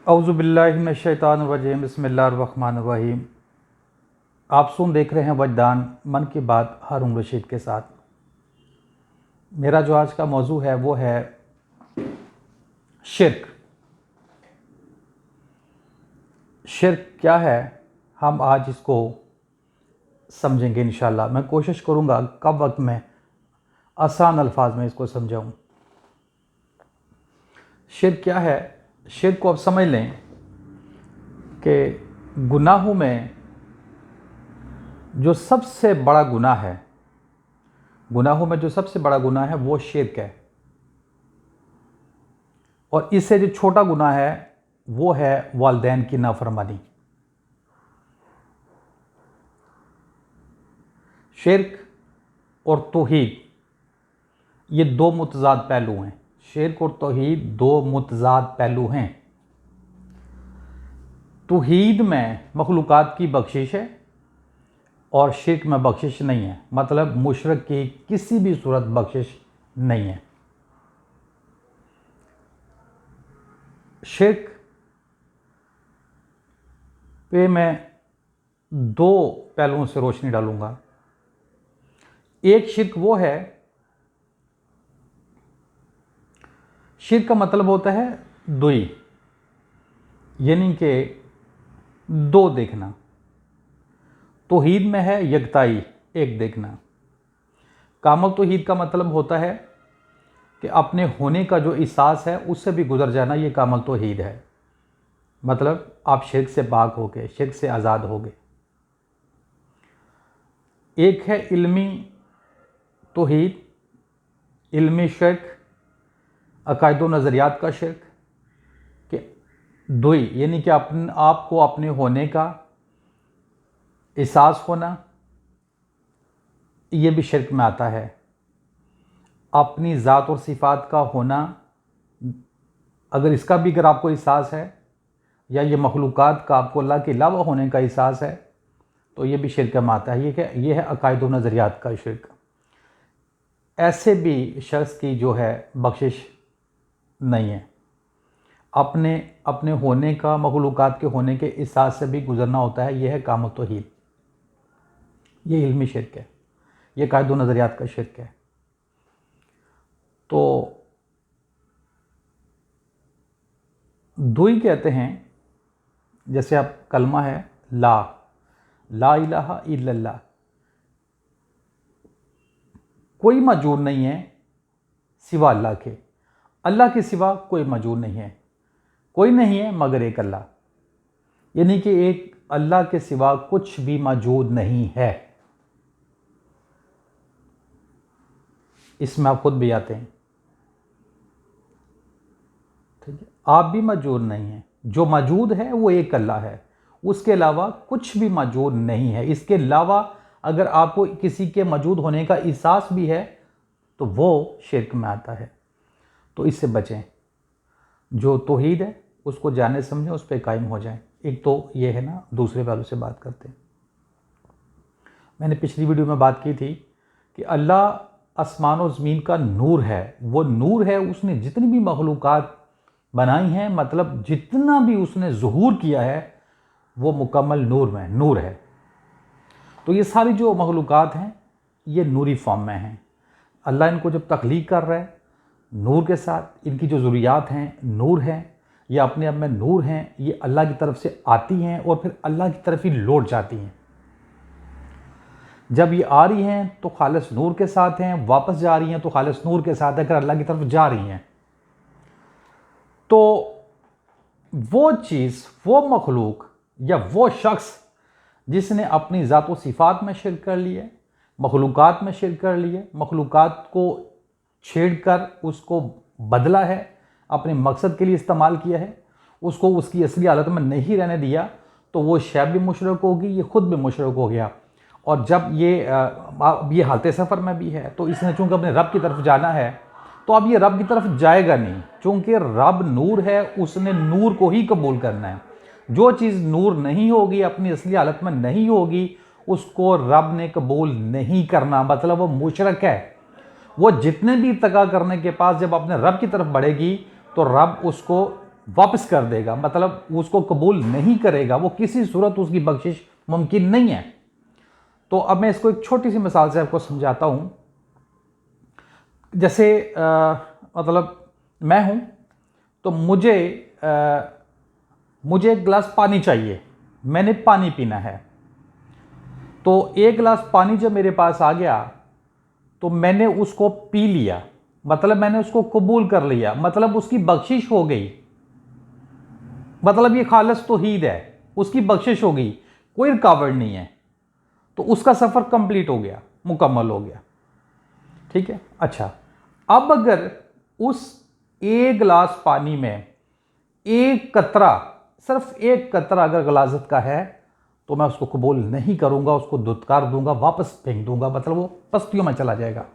औज़ुबिल्लाहिमिनश्शैतानिर्रजीम बिस्मिल्लाहिर्रहमानिर्रहीम। आप देख रहे हैं वजदान मन की बात हारून रशीद के साथ। मेरा जो आज का मौजू है वो है शिर्क। शिर्क क्या है, हम आज इसको समझेंगे इंशाल्लाह। मैं कोशिश करूँगा कम वक्त में आसान अल्फाज में इसको समझाऊँ। शिर्क क्या है? शिर्क को आप समझ लें कि गुनाहों में जो सबसे बड़ा गुनाह है, गुनाहों में जो सबसे बड़ा गुनाह है वो शिर्क है। और इससे जो छोटा गुनाह है वो है वालिदैन की नाफरमानी। शिर्क और तौहीद ये दो मुतज़ाद पहलू हैं। शिर्क और तौहीद दो मुतज़ाद पहलू हैं। तौहीद में मखलूक़ात की बख्शिश है और शिर्क में बख्शिश नहीं है, मतलब मुशरिक की किसी भी सूरत बख्शिश नहीं है। शिर्क पे मैं दो पहलुओं से रोशनी डालूंगा। एक शिर्क वो है, शिर्क का मतलब होता है दुई, यानी कि दो देखना। तौहीद में है यकताई, एक देखना। कामल तौहीद का मतलब होता है कि अपने होने का जो एहसास है उससे भी गुजर जाना, ये कामल तौहीद है। मतलब आप शिर्क से पाक हो गए, शिर्क से आज़ाद हो गए। एक है इल्मी तौहीद, इल्मी शिर्क, अकायद व नज़रियात का शिर्क कि दुई, यानी कि आपको अपने होने का एहसास होना, ये भी शिर्क में आता है। अपनी ज़ात और सिफ़ात का होना, अगर आपको एहसास है, या ये मखलूक़ात का आपको अल्लाह के अलावा होने का एहसास है, तो ये भी शिर्क में आता है। ये है अकायद व नज़रियात का शिर्क। ऐसे भी शख्स की जो है बख्शिश नहीं है। अपने होने का, मखलूक़ात के होने के एहसास से भी गुजरना होता है। यह है कामल तौहीद, ये इल्मी शिर्क है, ये अकायद व नज़रियात का शिर्क है। तो दुई कहते हैं, जैसे आप कलमा है ला इलाहा इल्लल्लाह, कोई मौजूद नहीं है सिवा अल्लाह के, अल्लाह के सिवा कोई मौजूद नहीं है, कोई नहीं है मगर एक अल्लाह, यानी कि एक अल्लाह के सिवा कुछ भी मौजूद नहीं है। इसमें आप खुद भी आते हैं, ठीक है। आप भी मौजूद नहीं हैं, जो मौजूद है वो एक अल्लाह है, उसके अलावा कुछ भी मौजूद नहीं है। इसके अलावा अगर आपको किसी के मौजूद होने का एहसास भी है तो वो शिर्क में आता है। तो इससे बचें। जो तौहीद है उसको जाने समझें, उस पर कायम हो जाएं। एक तो ये है ना, दूसरे पहलू से बात करते हैं। मैंने पिछली वीडियो में बात की थी कि अल्लाह आसमान और ज़मीन का नूर है। वो नूर है, उसने जितनी भी मखलूक़ात बनाई हैं, मतलब जितना भी उसने ज़ुहूर किया है वो मुकम्मल नूर है। तो ये सारी जो मखलूक़ात हैं ये नूरी फॉर्म में हैं। अल्लाह इनको जब तख्लीक कर रहा है नूर के साथ, इनकी जो ज़रूरियात हैं नूर हैं, ये अपने आप में नूर हैं, ये अल्लाह की तरफ से आती हैं और फिर अल्लाह की तरफ ही लौट जाती हैं। जब ये आ रही हैं तो खालिस नूर के साथ हैं, वापस जा रही हैं तो खालिस नूर के साथ है। अगर अल्लाह की तरफ जा रही हैं तो वो चीज़, वो मखलूक या वो शख्स जिसने अपनी ज़ात व सिफ़ात में शिर्क कर लिए, मखलूक़ात में शिर्क कर लिए, मखलूक़ात को छेड़कर उसको बदला है, अपने मकसद के लिए इस्तेमाल किया है, उसको उसकी असली हालत में नहीं रहने दिया, तो वो शय भी मुशरिक होगी, ये ख़ुद भी मुशरिक हो गया। और जब ये हालत सफ़र में भी है, तो इसने चूँकि अपने रब की तरफ जाना है, तो अब ये रब की तरफ जाएगा नहीं, चूँकि रब नूर है, उसने नूर को ही कबूल करना है। जो चीज़ नूर नहीं होगी, अपनी असली हालत में नहीं होगी, उसको रब ने कबूल नहीं करना, मतलब वो मुशरिक है। वो जितने भी इत्तका करने के पास जब अपने रब की तरफ बढ़ेगी तो रब उसको वापस कर देगा, मतलब उसको कबूल नहीं करेगा, वो किसी सूरत उसकी बख्शिश मुमकिन नहीं है। तो अब मैं इसको एक छोटी सी मिसाल से आपको समझाता हूँ। जैसे मतलब मैं हूँ, तो मुझे एक गिलास पानी चाहिए, मैंने पानी पीना है। तो एक गिलास पानी जब मेरे पास आ गया तो मैंने उसको पी लिया, मतलब मैंने उसको कबूल कर लिया, मतलब उसकी बख्शिश हो गई, मतलब ये खालिस तौहीद है, उसकी बख्शिश हो गई, कोई रुकावट नहीं है, तो उसका सफ़र कंप्लीट हो गया, मुकम्मल हो गया। ठीक है। अच्छा, अब अगर उस एक गिलास पानी में एक कतरा, सिर्फ एक कतरा अगर गलाजत का है, तो मैं उसको कबूल नहीं करूंगा, उसको दुत्कार दूंगा, वापस फेंक दूंगा, मतलब वो पस्तियों में चला जाएगा,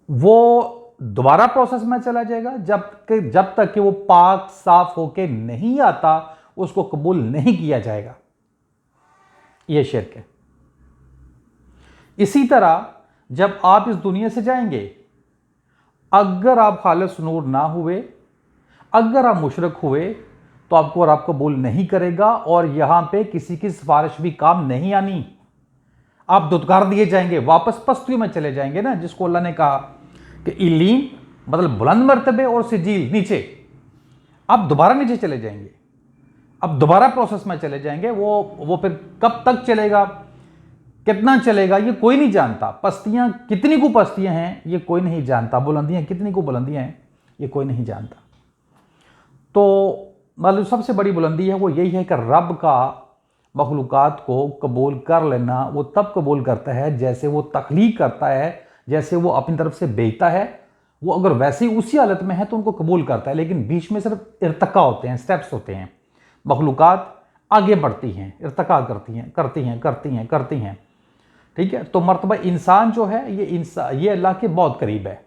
वो दोबारा प्रोसेस में चला जाएगा। जब तक कि वो पाक साफ होके नहीं आता, उसको कबूल नहीं किया जाएगा। यह शिर्क है। इसी तरह जब आप इस दुनिया से जाएंगे, अगर आप खालिस नूर ना हुए, अगर आप मुशरक हुए, तो आपको रब कबूल नहीं करेगा, और यहां पे किसी की सिफारिश भी काम नहीं आनी। आप दुत्कार दिए जाएंगे, वापस पस्तियों में चले जाएंगे ना, जिसको अल्लाह ने कहा कि इलीन मतलब बुलंद मर्तबे और सिजील नीचे, आप दोबारा नीचे चले जाएंगे, अब दोबारा प्रोसेस में चले जाएंगे। वो फिर कब तक चलेगा, कितना चलेगा, ये कोई नहीं जानता। पस्तियां कितनी को पस्तियां हैं, ये कोई नहीं जानता। बुलंदियां कितनी को बुलंदियां हैं, ये कोई नहीं जानता। तो मतलब सबसे बड़ी बुलंदी है वो यही है कि रब का मखलूक़ात को कबूल कर लेना। वो तब कबूल करता है जैसे वो तख्लीक करता है, जैसे वो अपनी तरफ से भेजता है। वो अगर वैसे ही उसी हालत में है तो उनको कबूल करता है, लेकिन बीच में सिर्फ इर्तका होते हैं, स्टेप्स होते हैं। मखलूक़ात आगे बढ़ती हैं, इर्तका करती हैं, करती हैं, करती हैं, करती हैं। ठीक है। तो मर्तबा इंसान जो है, ये अल्लाह के बहुत करीब है।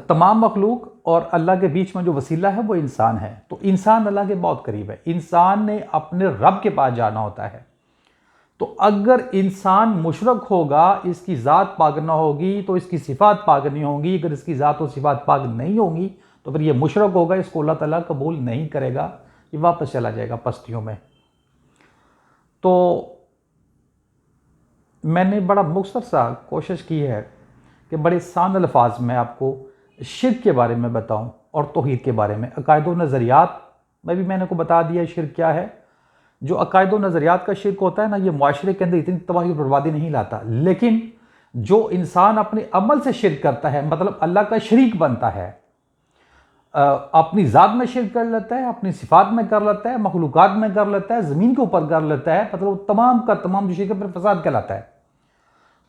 तमाम मखलूक और अल्लाह के बीच में जो वसीला है वो इंसान है। तो इंसान अल्लाह के बहुत करीब है। इंसान ने अपने रब के पास जाना होता है। तो अगर इंसान मुशरक होगा, इसकी ज़ात पाक ना होगी, तो इसकी सिफात पाक नहीं होंगी। अगर इसकी ज़ात और सिफात पाक नहीं होंगी, तो फिर ये मुशरक होगा, इसको अल्लाह ताला कबूल नहीं करेगा, ये वापस चला जाएगा पस्तियों में। तो मैंने बड़ा मुख्तसर सा कोशिश की है कि बड़े सान अल्फाज में आपको शिर्क के बारे में बताऊं और तौहीद के बारे में। अकायद व नज़रियात में भी मैंने को बता दिया शिर्क क्या है। जो अकायद व नज़रियात का शिर्क होता है ना, ये माशरे के अंदर इतनी तबाही और बर्बादी नहीं लाता, लेकिन जो इंसान अपने अमल से शिर्क करता है, मतलब अल्लाह का शरीक बनता है, अपनी ज़ात में शिर्क कर लेता है, अपनी सिफात में कर लेता है, मखलूक़ात में कर लेता है, ज़मीन के ऊपर कर लेता है, मतलब तमाम का तमाम जो शिर्क पर फसाद कहलाता है।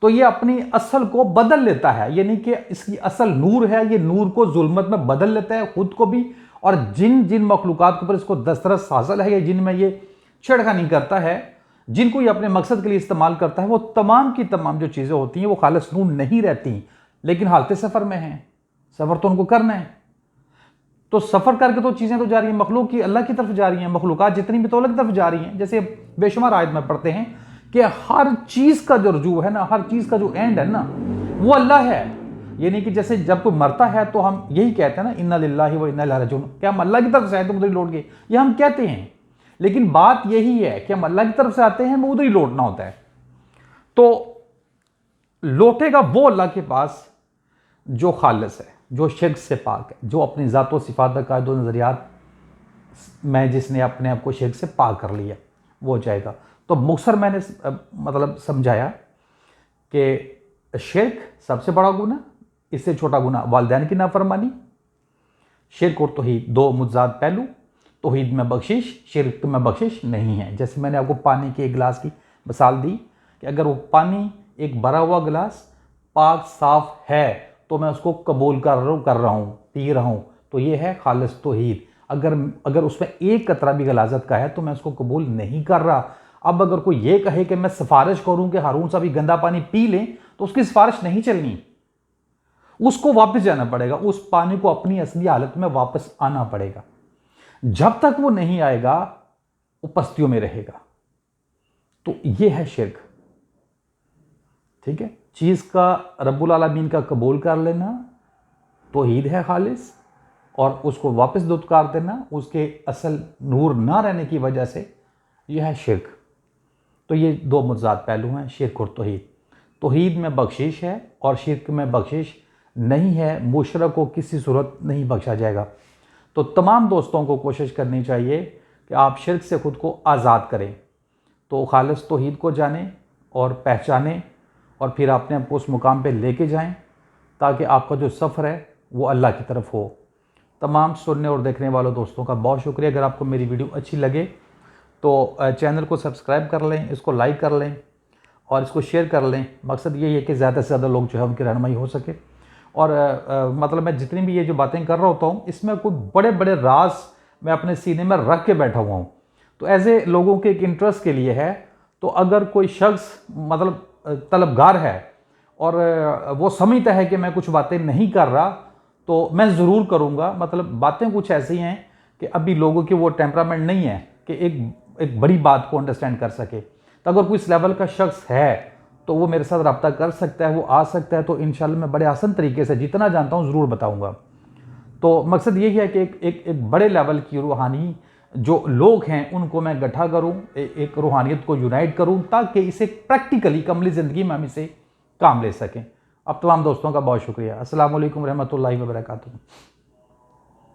तो ये अपनी असल को बदल लेता है, यानी कि इसकी असल नूर है, ये नूर को जुल्मत में बदल लेता है, खुद को भी, और जिन जिन मखलूक़ात के ऊपर इसको दस्तरस हासिल है, या जिनमें ये छेड़खानी करता है, जिनको ये अपने मकसद के लिए इस्तेमाल करता है, वो तमाम की तमाम जो चीज़ें होती हैं वो खालिस नूर नहीं रहती, लेकिन हालत सफ़र में हैं। सफ़र तो उनको करना है, तो सफ़र करके तो चीज़ें तो जा रही हैं, मखलूक की अल्लाह की तरफ जा रही हैं, मखलूक़ात जितनी भी तो अल्लाह की तरफ जा रही हैं। जैसे बेशुमार आयत में पढ़ते हैं कि हर चीज़ का जो रजू है ना, हर चीज़ का जो एंड है ना, वो अल्लाह है। यानी कि जैसे जब कोई मरता है तो हम यही कहते हैं ना, इन्ना लिल्लाहि व इन्ना इलैहि राजिऊन, कि हम अल्लाह की तरफ से आए तो उधर ही लौट गए, ये हम कहते हैं। लेकिन बात यही है कि हम अल्लाह की तरफ से आते हैं, वो उधर ही लौटना होता है। तो लौटेगा वो अल्लाह के पास जो खालिस है, जो शिर्क से पाक है, जो अपनी ज़ात व सिफ़ात अक़ायद व नज़रियात में जिसने अपने आप को शिर्क से पाक कर लिया, वो हो जाएगा। तो मुख्तसर मैंने मतलब समझाया कि शिर्क सबसे बड़ा गुनाह, इससे छोटा गुनाह वालिदैन की नाफरमानी। शिर्क और तौहीद दो मुतज़ाद पहलू, तौहीद में बख्शिश, शिर्क में बख्शिश नहीं है। जैसे मैंने आपको पानी के एक गिलास की मिसाल दी कि अगर वो पानी एक भरा हुआ गिलास पाक साफ है तो मैं उसको कबूल कर रहा हूँ, पी रहा हूँ, तो ये है खालिस तौहीद। अगर उसमें एक कतरा भी गलाजत का है तो मैं उसको कबूल नहीं कर रहा। अब अगर कोई ये कहे कि मैं सिफारिश करूं कि हारून साहब गंदा पानी पी लें, तो उसकी सिफारिश नहीं चलनी, उसको वापस जाना पड़ेगा, उस पानी को अपनी असली हालत में वापस आना पड़ेगा। जब तक वो नहीं आएगा वो पस्तियों में रहेगा। तो ये है शिर्क। ठीक है। चीज का रब्बुल आलमीन का कबूल कर लेना तौहीद है खालिस, और उसको वापस दुत्कार देना, उसके असल नूर ना रहने की वजह से, यह है शिर्क। तो ये दो मुतज़ाद पहलू हैं, शिर्क और तौहीद। तौहीद में बख्शिश है और शिर्क में बख्शिश नहीं है, मुशरक को किसी सूरत नहीं बख्शा जाएगा। तो तमाम दोस्तों को कोशिश करनी चाहिए कि आप शिर्क से ख़ुद को आज़ाद करें, तो खालिस तौहीद को जानें और पहचानें, और फिर अपने आपको उस मुकाम पे लेके जाएं ताकि आपका जो सफ़र है वो अल्लाह की तरफ हो। तमाम सुनने और देखने वालों दोस्तों का बहुत शुक्रिया। अगर आपको मेरी वीडियो अच्छी लगे तो चैनल को सब्सक्राइब कर लें, इसको लाइक कर लें और इसको शेयर कर लें। मकसद ये है कि ज़्यादा से ज़्यादा लोग जो है उनकी रहनुमाई हो सके। और मतलब मैं जितनी भी ये जो बातें कर रहा होता हूँ, इसमें कोई बड़े बड़े राज मैं अपने सीने में रख के बैठा हुआ हूँ, तो ऐसे लोगों के एक इंटरेस्ट के लिए है। तो अगर कोई शख्स मतलब तलबगार है और वो समझता है कि मैं कुछ बातें नहीं कर रहा, तो मैं ज़रूर करूँगा। मतलब बातें कुछ ऐसी हैं कि अभी लोगों की वो टेम्परामेंट नहीं है कि एक बड़ी बात को अंडरस्टैंड कर सके। तो अगर कोई इस लेवल का शख्स है तो वो मेरे साथ रब्ता कर सकता है, वो आ सकता है। तो इंशाल्लाह मैं बड़े आसान तरीके से जितना जानता हूँ ज़रूर बताऊँगा। तो मकसद यही है कि एक बड़े लेवल की रूहानी जो लोग हैं उनको मैं इकट्ठा करूँ, एक रूहानियत को यूनाइट करूँ, ताकि इसे प्रैक्टिकली कमली ज़िंदगी में हम इसे काम ले सकें। अब तमाम दोस्तों का बहुत शुक्रिया। अस्सलाम वालेकुम रहमतुल्लाहि व बरकातुहू।